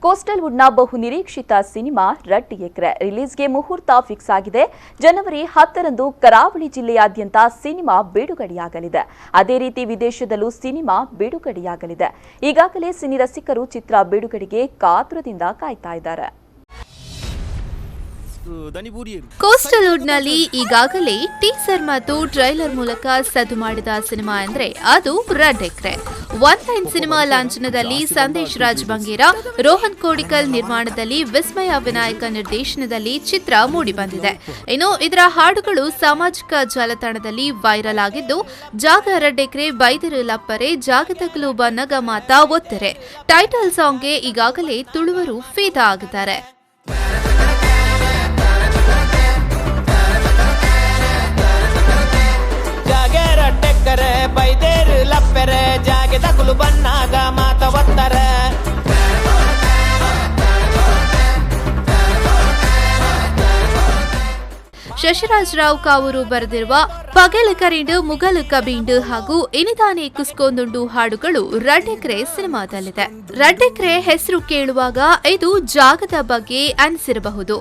Coastal ವುಡ್ನ ಬಹು ನಿರೀಕ್ಷಿತ cinema ರಡ್ ಎಕ್ರೆ ರಿಲೀಸ್ಗೆ ಮುಹೂರ್ತ ಫಿಕ್ಸ್ ಆಗಿದೆ. ಜನವರಿ 10ರಂದು ಕರಾವಳಿ ಜಿಲ್ಲೆಯಾದ್ಯಂತ ಸಿನಿಮಾ ಬಿಡುಗಡೆಯಾಗಲಿದೆ. ಅದೇ ರೀತಿ ವಿದೇಶದಲ್ಲೂ ಸಿನಿಮಾ ಬಿಡುಗಡೆಯಾಗಲಿದೆ. ಈಗಾಗಲೇ ಸಿನಿ ರಸಿಕರು ಚಿತ್ರ ಬಿಡುಗಡೆಗೆ ಕಾತುರದಿಂದ ಕಾಯ್ತಾ ಇದ್ದಾರೆ. ಕೋಸ್ಟಲ್ ವುಡ್ನಲ್ಲಿ ಈಗಾಗಲೇ ಟೀಸರ್ ಮತ್ತು ಟ್ರೈಲರ್ ಮೂಲಕ ಸದ್ದು ಮಾಡಿದ ಸಿನಿಮಾ ಎಂದರೆ ಅದು red Ekre. One line cinema ಲಾಂಛನದಲ್ಲಿ ಸಂದೇಶ್ ರಾಜ್ ಬಂಗೇರ, ರೋಹನ್ ಕೋಡಿಕಲ್ ನಿರ್ಮಾಣದಲ್ಲಿ ವಿಸ್ಮಯ ವಿನಾಯಕ ನಿರ್ದೇಶನದಲ್ಲಿ ಚಿತ್ರ ಮೂಡಿಬಂದಿದೆ. ಇನ್ನು ಇದರ ಹಾಡುಗಳು ಸಾಮಾಜಿಕ ಜಾಲತಾಣದಲ್ಲಿ ವೈರಲ್ ಆಗಿದ್ದು, ಜಾಗ ರಡ್ ಎಕ್ರೆ ಬೈದಿರು ಲಪ್ಪರೆ ಜಾಗತಕಲು ಬನ್ನಗ ಮಾತಾ ಒತ್ತೆರೆ ಟೈಟಲ್ ಸಾಂಗ್ಗೆ ಈಗಾಗಲೇ ತುಳುವರು ಫಿದಾ ಆಗಿದ್ದಾರೆ. ಬೈದೇರು ಲಪ್ಪೆರೆ ಜಾಗೆ ತಗುಲು ಬನ್ನಾಗ ಮಾತ ಒತ್ತಾರೆ. ಶಶಿರಾಜ್ ರಾವ್ ಕಾವೂರು ಬರೆದಿರುವ ಪಗೆಲ ಕರಿಂಡು ಮುಗಲು ಕಬೀಂಡು ಹಾಗೂ ಇನಿದಾನೆ ಕುಸ್ಕೊಂದುಂಡು ಹಾಡುಗಳು ರಡ್ ಎಕ್ರೆ ಸಿನಿಮಾದಲ್ಲಿದೆ. ರಡ್ ಎಕ್ರೆ ಹೆಸರು ಕೇಳುವಾಗ ಇದು ಜಾಗದ ಬಗ್ಗೆ ಅನಿಸಿರಬಹುದು,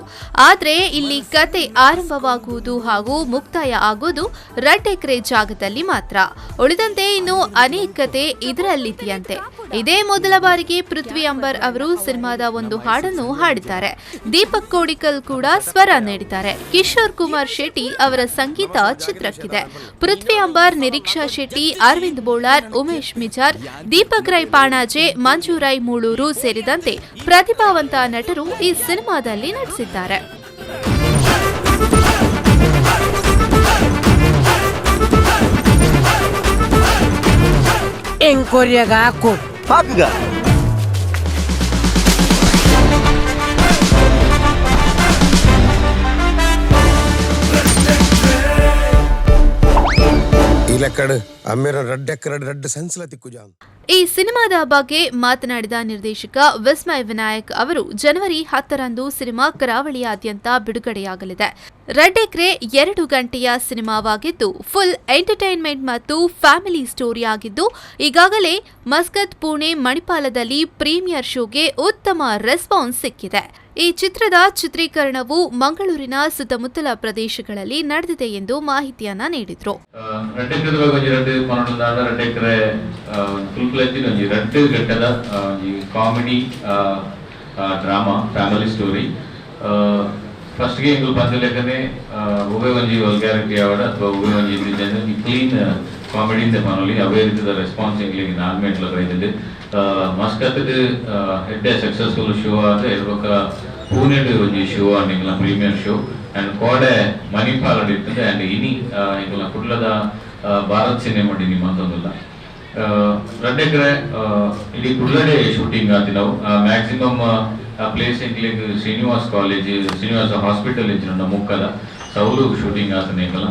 ಆದ್ರೆ ಇಲ್ಲಿ ಕತೆ ಆರಂಭವಾಗುವುದು ಹಾಗೂ ಮುಕ್ತಾಯ ಆಗುವುದು ರಡ್ ಎಕ್ರೆ ಜಾಗದಲ್ಲಿ ಮಾತ್ರ. ಉಳಿದಂತೆ ಇನ್ನು ಅನೇಕ ಕತೆ ಇದರಲ್ಲಿದೆಯಂತೆ. ಇದೇ ಮೊದಲ ಬಾರಿಗೆ ಪೃಥ್ವಿ ಅಂಬರ್ ಅವರು ಸಿನಿಮಾದ ಒಂದು ಹಾಡನ್ನು ಹಾಡಿದ್ದಾರೆ. ದೀಪಕ್ ಕೋಡಿಕಲ್ ಕೂಡ ಸ್ವರ ನೀಡಿದ್ದಾರೆ. ಕಿಶೋರ್ ಕುಮಾರ್ ಶೆಟ್ಟಿ ಅವರ ಸಂಗೀತ ಚಿತ್ರಕ್ಕಿದೆ. ಪೃಥ್ವಿ ಅಂಬರ್, ನಿರೀಕ್ಷಾ ಶೆಟ್ಟಿ, ಅರವಿಂದ್ ಬೋಳಾರ್, ಉಮೇಶ್ ಮಿಜಾರ್, ದೀಪಕ್ ರೈ ಪಾಣಾಜೆ, ಮಂಜು ರೈ ಮೂಳೂರು ಸೇರಿದಂತೆ ಪ್ರತಿಭಾವಂತ ನಟರು ಈ ಸಿನಿಮಾದಲ್ಲಿ ನಟಿಸಿದ್ದಾರೆ. ಈ ಸಿನಿಮಾದ ಬಗ್ಗೆ ಮಾತನಾಡಿದ ನಿರ್ದೇಶಕ ವಿಸ್ಮಯ ವಿನಾಯಕ್ ಅವರು, ಜನವರಿ 10ರಂದು ಸಿನಿಮಾ ಕರಾವಳಿಯಾದ್ಯಂತ ಬಿಡುಗಡೆಯಾಗಲಿದೆ. ರಡ್ ಎಕ್ರೆ 2 ಗಂಟೆಯ ಸಿನಿಮಾವಾಗಿದ್ದು ಫುಲ್ ಎಂಟರ್ಟೈನ್ಮೆಂಟ್ ಮತ್ತು ಫ್ಯಾಮಿಲಿ ಸ್ಟೋರಿ ಆಗಿದ್ದು, ಈಗಾಗಲೇ ಮಸ್ಕತ್, ಪುಣೆ, ಮಣಿಪಾಲದಲ್ಲಿ ಪ್ರೀಮಿಯರ್ ಶೋಗೆ ಉತ್ತಮ ರೆಸ್ಪಾನ್ಸ್ ಸಿಕ್ಕಿದೆ. ಈ ಚಿತ್ರದ ಚಿತ್ರೀಕರಣವು ಮಂಗಳೂರಿನ ಸುತ್ತಮುತ್ತಲ ಪ್ರದೇಶಗಳಲ್ಲಿ ನಡೆದಿದೆ ಎಂದು ಮಾಹಿತಿಯನ್ನ ನೀಡಿದ್ರು. Comedy drama family story first ಗೆ ಇಂಗಲ್ ಬಂದಿಲ್ಲಕನೆ ಒಬ್ಬೆ ಒಂಜಿ ವಲ್ಗ್ಯಾರಿಟಿ ಆವಡ ಅಥವಾ ಒಬ್ಬೆ ಒಂಜಿ ಕ್ಲೀನ್ ಕಾಮಿಡಿ ಇಂದ ಪನೊಲಿ ಅವೇ ರೀತಿದ ರೆಸ್ಪಾನ್ಸ್ ಇಂಗ್ಲಿಗೆ ನಾಲ್ಮೇಟ್ಲ ಕೈದಿದೆ. ಮಸ್ಕತ್ ಹೆಡ್ಡೆ ಸಕ್ಸಸ್ಫುಲ್ ಶೋ ಆದ್ರೆ ಇರ್ಬೇಕ ಪೂನೆಡ್ ಒಂಜಿ ಶೋ ಅಂಡ್ ಇಂಗ್ಲ ಪ್ರೀಮಿಯರ್ ಶೋ ಅಂಡ್ ಕೋಡೆ ಮಣಿಪಾಲಡ್ ಇರ್ತದೆ ಅಂಡ್ ಇನಿ ಇಂಗ್ಲ ಕುಡ್ಲದ ಭಾರತ್ ಸಿನಿಮಾ ಡಿನಿ ಮಾತೊಂದಿಲ್ಲ. ರಡ್ ಎಕ್ರೆ ಇಲ್ಲಿ ಕುಡ್ಲಡೆ ಶೂಟಿಂಗ್ ಆತಿ ನಾವು ಮ್ಯಾಕ್ಸಿಮಮ್ ಪ್ಲೇಸ್ ಇಂಗ್ಲಿಗೆ ಶ್ರೀನಿವಾಸ್ ಕಾಲೇಜ್, ಶ್ರೀನಿವಾಸ ಹಾಸ್ಪಿಟಲ್ ಇಜ್ಜಿನ ಮುಕ್ಕದ ಸೌಲು ಶೂಟಿಂಗ್ ಆತನ ಇಂಗಲ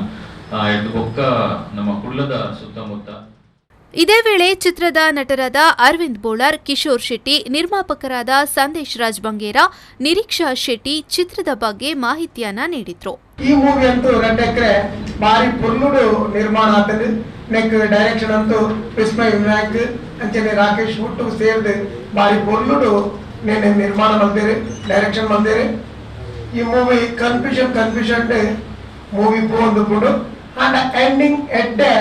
ಎಟ್ಟು ಬೊಕ್ಕ ನಮ್ಮ ಕುಡ್ಲದ ಸುತ್ತಮುತ್ತ. ಇದೇ ವೇಳೆ ಚಿತ್ರದ ನಟರಾದ ಅರವಿಂದ್ ಬೋಳಾರ್, ಕಿಶೋರ್ ಶೆಟ್ಟಿ, ನಿರ್ಮಾಪಕರಾದ ಸಂದೇಶ್ ರಾಜ್ ಬಂಗೇರ, ನಿರೀಕ್ಷಾ ಶೆಟ್ಟಿ ಚಿತ್ರದ ಬಗ್ಗೆ ಮಾಹಿತಿಯನ್ನ ನೀಡಿದ್ರು. ಈ ಮೂವಿ ಅಂತೂ ರಡ್ ಎಕ್ರೆ ಬಾರಿ ಪುರ್ನುಡು ನಿರ್ಮಾಣ ಆತದೆ. ನೆಕ್ ಡೈರೆಕ್ಷನ್ ಅಂತೂ ವಿಸ್ಮಯ ವಿನಾಯಕ್ ಅಂಚನೆ ರಾಕೇಶ್ ಹುಟ್ಟು ಸೇರಿದು ಬಾರಿ ಪುರ್ನುಡು ನಿರ್ಮಾಣ ಬಂದಿರಿ, ಡೈರೆಕ್ಷನ್ ಬಂದಿರಿ. ಈ ಮೂವಿ ಕನ್ಫ್ಯೂಷನ್ ಮೂವಿ ಪೋಂದು ಅಂಡ್ ಎಂಡಿಂಗ್ ಎಡ್ಡೆ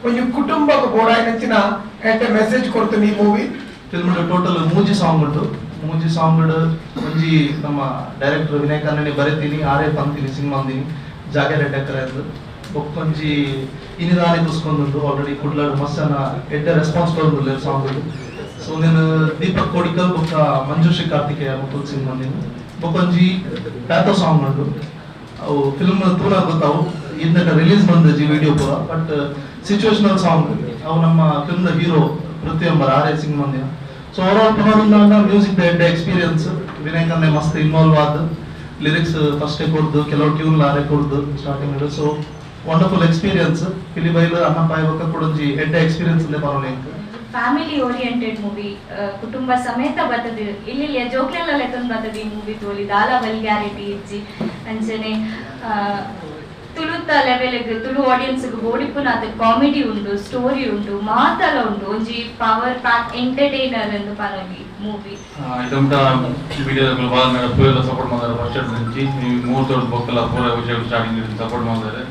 ಒಂದು ಕುಟುಂಬಕ್ಕೆ ಬೋಡಾಯಿನ ಎಡ್ಡೆ ಮೆಸೇಜ್ ಕೊಡ್ತೀನಿ. ಈ ಮೂವಿ ಫಿಲ್ಮ್ ಟೋಟಲ್ ಮೂಜಿ ಸಾಂಗ್ ಉಂಟು. ಮೂಜಿ ಸಾಂಗ್ ಒಂಜಿ ನಮ್ಮ ಡೈರೆಕ್ಟರ್ ವಿನಾಯಕ್ ಅನ್ನನೆ ಬರೀತೀನಿ, ಆರೇ ಪಂತೀನಿ ಸಿನಿಮಾ ಅಂದಿನಿ ಜಾಗೆ ರಡ್ ಎಕ್ರೆ ಅದು ಬೊಕ್ಕೊಂಜಿ ಇನಿದಾನೆ ಕುಸ್ಕೊಂಡುಂಟು. ಆಲ್ರೆಡಿ ಕುಡ್ಲಾಡು ಮಸ್ಸನ ಎಡ್ಡೆ ರೆಸ್ಪಾನ್ಸ್ ತೊಗೊಂಡು ಸಾಂಗ್. ಸೊ నేను ದೀಪಕ್ ಕೋಡಿಕಲ್ ಬೊಕ್ಕ ಮಂಜುಶ್ರೀ ಕಾರ್ತಿಕೇಯ ಮುಕುಲ್ ಸಿಂಗ್ ಬಂದಿನಿ ಬೊಕ್ಕೊಂಜಿ ಪ್ಯಾಥೋ ಸಾಂಗ್ ಉಂಟು. ಅವು ಫಿಲ್ಮ್ ತೂನ ಗೊತ್ತಾವು ಇಂದಟ ರಿಲೀಸ್ ಬಂದಜಿ ವಿಡಿಯೋ ಪೂರ. ಬಟ್ ಸಿಚುವೇಶನಲ್ ಸಾಂಗ್ ಅವು ನಮ್ಮ ಫಿಲ್ಮ್ ದ ಹೀರೋ ಪೃಥ್ವಿ ಅಂಬರ್ ಆರೇ ಸಿಂಗ್ ಬಂದಿನ. ಸೊ ಓವರಾಲ್ ಪುನರುಂದಾಗ ಮ್ಯೂಸಿಕ್ ದ ಎಡ್ಡೆ ಎಕ್ಸ್ಪೀರಿಯನ್ಸ್ ವಿನಾಯಕ್ ಅನ್ನೆ ಮಸ್ತ್ ಇನ್ವಾಲ್ವ್ ಆದ. ಲಿರಿಕ್ಸ್ ಫಸ್ಟೇ ಕೊಡ್ದು, ಕೆಲವು ಟ್ಯೂನ್ ಆರೇ ಕೊಡ್ದು ಸ್ಟಾರ್ಟಿಂಗ್. So wonderful experience. ಇಲ್ಲಿ ಬೈಲು ಅನ್ನ ಪಾಯಬಕ್ಕ ಕೊಡೊಂಜಿ ಎಡ್ಡೆ ಎಕ್ಸ್ಪೀರಿಯನ್ಸ್ ಇಂದ ಬರೋಣ. ಫ್ಯಾಮಿಲಿ ಓರಿಯೆಂಟೆಡ್ ಮೂವಿ, ಕುಟುಂಬ ಸಮೇತ ಬರ್ತದೆ. ಇಲ್ಲಿ ಜೋಕ್ಲೆಲ್ಲ ಲೆಕ್ಕನ್ ಬರ್ತದೆ ಈ ಮೂವಿ ತೋಲಿ ದಾಲ ವಲ್ಗ್ಯಾರಿಟಿ ಇಜ್ಜಿ ಅಂಚನೆ ತುಳುತ ಲೆವೆಲ್ಗೆ ತುಳು ಆಡಿಯನ್ಸ್ಗೆ ಬೋಡಿಪುನ ಅದು ಕಾಮಿಡಿ ಉಂಟು, ಸ್ಟೋರಿ ಉಂಟು, ಮಾತಲ ಉಂಟು, ಒಂಜಿ ಪವರ್ ಪ್ಯಾಕ್ ಎಂಟರ್ಟೈನರ್ ಎಂದು ಪನೊಲಿ ಮೂವಿ ಇದಂತ ಮೀಡಿಯಾದಲ್ಲಿ ಭಾಳ ಪೂರ ಸಪೋರ್ಟ್ ಮಾಡ್ತಾರೆ ಫಸ್ಟ್ నుంచి ಮೂರು ತೋಟ ಬೊಕ್ಕಲ್ಲ ಪೂರ ವಿಷಯ ಸ್ಟಾರ್ಟಿಂಗ್ ಸಪೋರ್ಟ್ ಮಾಡ್ತಾರೆ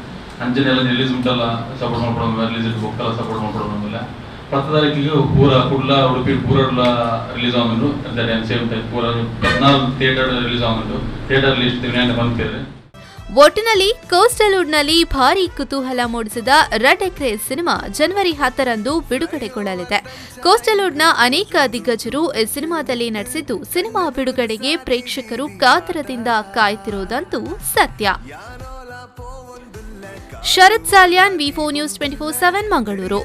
ಅಂಜನೆಲ್ಲ ರಿಲೀಸ್ ಉಂಟಲ್ಲ ಸಪೋರ್ಟ್ ಮಾಡ್ಕೊಡೋದು ರಿಲೀಸ್ ಬೊಕ್ಕಲ್ಲ ಸಪೋರ್ಟ್ ಮಾಡ್ಕೊಡೋದು ಆಮೇಲೆ 10 ತಾರೀಕಿಗೆ ಪೂರ ಕುಡ್ಲ ಉಡುಪಿ ಪೂರ ರಿಲೀಸ್ ಆಗುಂಟು at the time same time ಪೂರ 14 ಥಿಯೇಟರ್ ರಿಲೀಸ್ ಆಗುಂಟು ಥಿಯೇಟರ್ ಲಿಸ್ಟ್ ದಿನ ಬಂದಿದೆ. ಒಟ್ಟಿನಲ್ಲಿ ಕೋಸ್ಟಲ್ವುಡ್ನಲ್ಲಿ ಭಾರೀ ಕುತೂಹಲ ಮೂಡಿಸಿದ ರೆಡ್ ಎಕ್ರೆ ಸಿನಿಮಾ ಜನವರಿ 10ರಂದು ಬಿಡುಗಡೆಗೊಳ್ಳಲಿದೆ. ಕೋಸ್ಟಲ್ವುಡ್ನ ಅನೇಕ ದಿಗ್ಗಜರು ಈ ಸಿನಿಮಾದಲ್ಲಿ ನಟಿಸಿದ್ದು ಸಿನಿಮಾ ಬಿಡುಗಡೆಗೆ ಪ್ರೇಕ್ಷಕರು ಕಾತರದಿಂದ ಕಾಯ್ತಿರುವುದಂತೂ ಸತ್ಯ. ಶರತ್ ಸಾಲ್ಯಾನ್, V4 News 24/7 ಮಂಗಳೂರು.